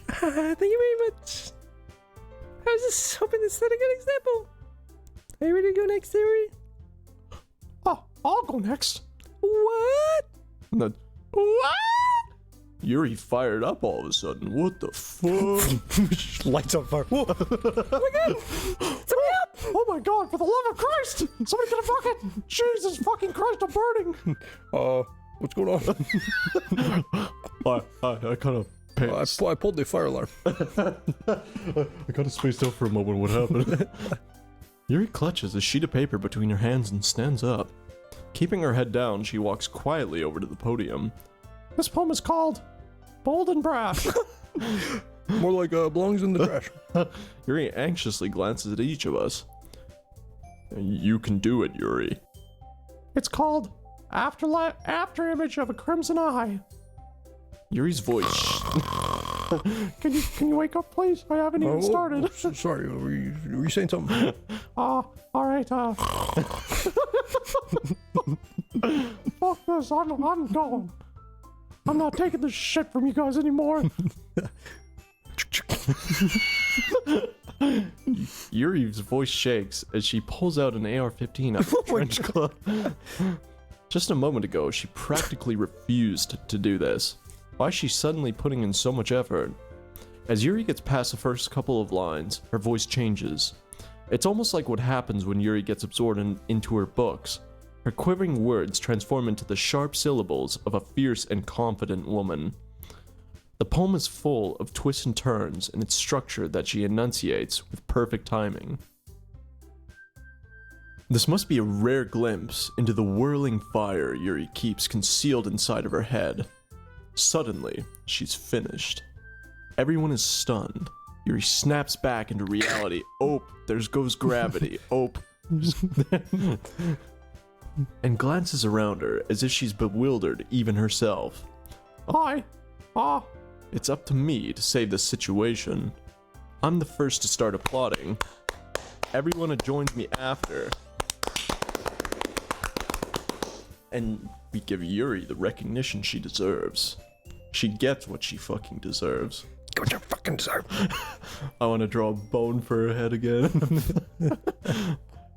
Thank you very much. I was just hoping to set a good example. Are you ready to go next, Theory? Oh, I'll go next. What? What? Yuri fired up all of a sudden. What the fuck? Lights on fire. Whoa. Oh my god, for the love of Christ! Somebody get a bucket! Jesus fucking Christ, I'm burning! What's going on? I kind of panicked. I pulled the fire alarm. I kind of spaced out for a moment. What happened? Yuri clutches a sheet of paper between her hands and stands up. Keeping her head down, she walks quietly over to the podium. This poem is called Bold and Brash. More like belongs in the trash. Yuri anxiously glances at each of us. You can do it, Yuri. It's called After Image of a Crimson Eye. Yuri's voice. Can you wake up, please? I haven't even started. Sorry, were you saying something? Alright, fuck this, I'm going. I'm not taking this shit from you guys anymore. Yuri's voice shakes as she pulls out an AR-15 out of her trench cloth. Just a moment ago, she practically refused to do this. Why is she suddenly putting in so much effort? As Yuri gets past the first couple of lines, her voice changes. It's almost like what happens when Yuri gets absorbed into her books. Her quivering words transform into the sharp syllables of a fierce and confident woman. The poem is full of twists and turns in its structure that she enunciates with perfect timing. This must be a rare glimpse into the whirling fire Yuri keeps concealed inside of her head. Suddenly, she's finished. Everyone is stunned. Yuri snaps back into reality. Oh, there goes gravity. Oh. And glances around her as if she's bewildered even herself. Hi. It's up to me to save this situation. I'm the first to start applauding. Everyone joins me after. And we give Yuri the recognition she deserves. She gets what she fucking deserves. Get what you fucking deserve. I want to draw a bone for her head again.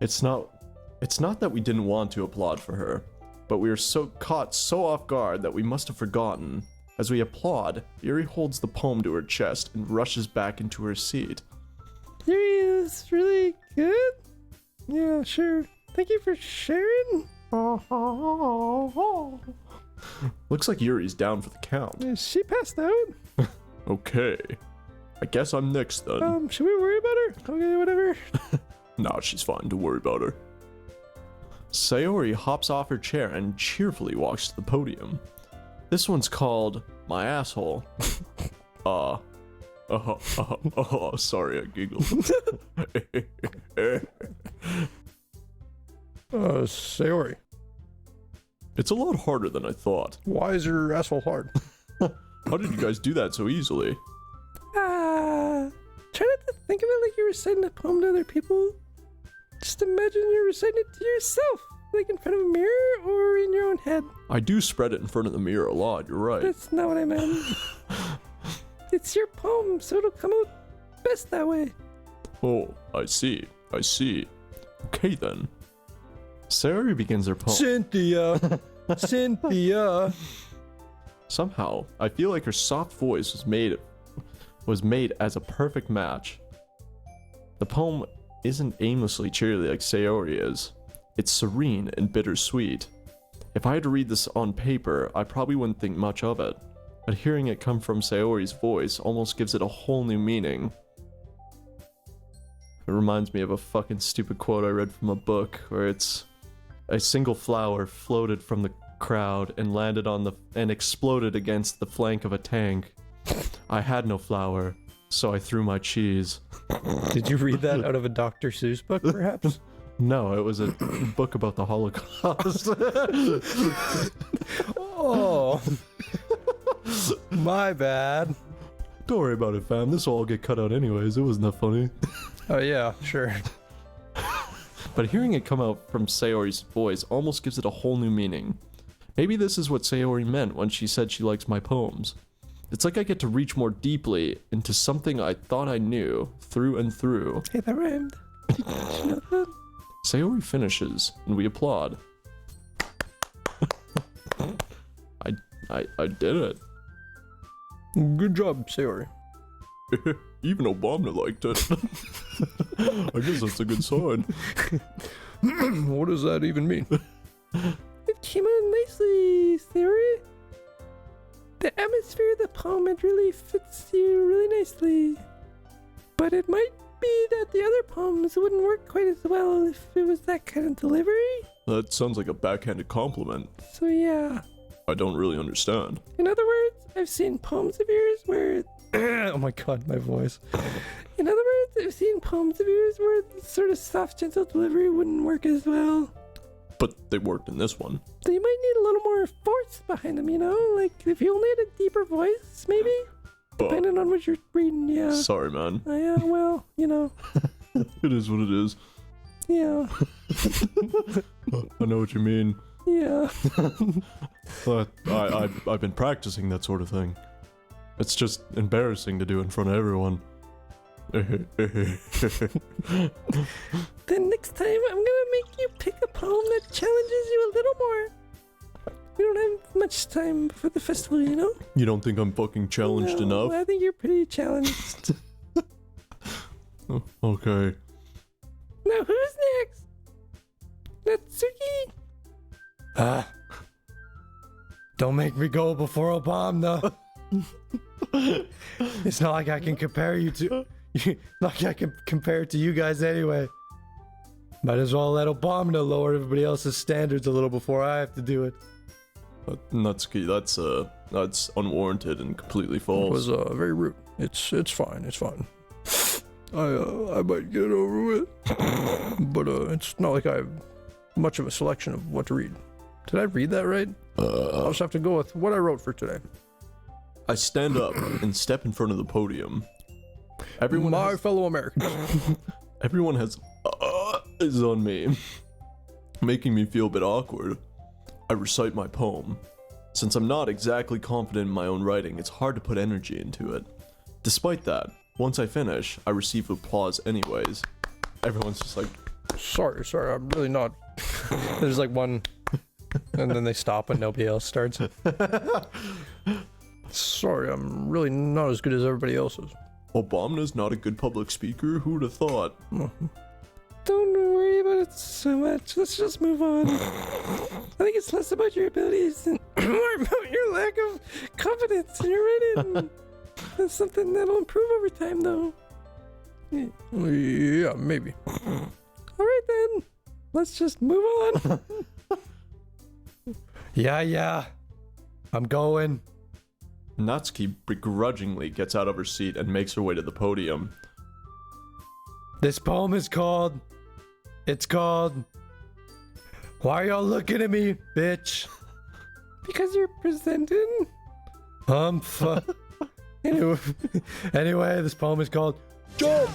It's not that we didn't want to applaud for her, but we were caught so off guard that we must have forgotten. As we applaud, Yuri holds the poem to her chest and rushes back into her seat. Yuri is really good. Yeah, sure. Thank you for sharing. Looks like Yuri's down for the count. Is she passed out? Okay. I guess I'm next then. Should we worry about her? Okay, whatever. Nah, she's fine. Don't worry about her. Sayori hops off her chair and cheerfully walks to the podium. This one's called My Asshole. Sorry, I giggled. Sayori, It's a lot harder than I thought. why is your asshole hard? How did you guys do that so easily? Try not to think of it like you're reciting a poem to other people. Just imagine you're reciting it to yourself, like in front of a mirror or in your own head. I do spread it in front of the mirror a lot, you're right. That's not what I meant. It's your poem, so it'll come out best that way. Oh, I see. Okay then. Sayori begins her poem. Cynthia! Cynthia! Somehow, I feel like her soft voice was made as a perfect match. The poem isn't aimlessly cheery like Sayori is. It's serene and bittersweet. If I had to read this on paper, I probably wouldn't think much of it. But hearing it come from Sayori's voice almost gives it a whole new meaning. It reminds me of a fucking stupid quote I read from a book where it's a single flower floated from the crowd and landed on and exploded against the flank of a tank. I had no flour, so I threw my cheese. Did you read that out of a Dr. Seuss book, perhaps? No, it was a book about the Holocaust. Oh. My bad. Don't worry about it, fam. This will all get cut out anyways. It wasn't that funny. Oh, yeah, sure. But hearing it come out from Sayori's voice almost gives it a whole new meaning. Maybe this is what Sayori meant when she said she likes my poems. It's like I get to reach more deeply into something I thought I knew through and through. Hey, that rhymed. Did you know that? Sayori finishes, and we applaud. I did it. Good job, Sayori. Even Obama liked it. I guess that's a good sign. What does that even mean? It came out nicely, Sayori. The atmosphere of the poem, it really fits you really nicely. But it might be that the other poems wouldn't work quite as well if it was that kind of delivery. That sounds like a backhanded compliment. So yeah. I don't really understand. In other words, I've seen poems of yours where... oh my god, my voice. In other words, I've seen poems of yours where the sort of soft, gentle delivery wouldn't work as well. But they worked in this one. So you might need a little more force behind them, you know? Like, if you only had a deeper voice, maybe? Depending on what you're reading, yeah. Sorry, man. Yeah, well, you know. It is what it is. Yeah. I know what you mean. Yeah. But I've been practicing that sort of thing. It's just embarrassing to do in front of everyone. Then next time, I'm gonna make you pick a poem that challenges you a little more. We don't have much time for the festival, you know? You don't think I'm fucking challenged No, enough? I think you're pretty challenged. Okay. Now, who's next? Natsuki? Don't make me go before Obama. It's not like I can compare you to. Not like I can compare it to you guys anyway. Might as well let Obama lower everybody else's standards a little before I have to do it. Natsuki, that's unwarranted and completely false. It was very rude. It's fine. It's fine. I might get it over with, but it's not like I have much of a selection of what to read. Did I read that right? I'll just have to go with what I wrote for today. I stand up and step in front of the podium. My fellow Americans. Everyone has is on me, making me feel a bit awkward. I recite my poem. Since I'm not exactly confident in my own writing, it's hard to put energy into it. Despite that, once I finish, I receive applause anyways. Everyone's just like, Sorry, I'm really not. There's like one, and then they stop when nobody else starts. Sorry, I'm really not as good as everybody else is. Obama's not a good public speaker? Who'd have thought? Don't worry about it so much. Let's just move on. I think it's less about your abilities and more about your lack of confidence in your writing. That's something that'll improve over time, though. Yeah, maybe. All right, then. Let's just move on. Yeah. I'm going. Natsuki begrudgingly gets out of her seat and makes her way to the podium. This poem is called... It's called... Why are y'all looking at me, bitch? Because you're presenting. Anyway, this poem is called... Jump!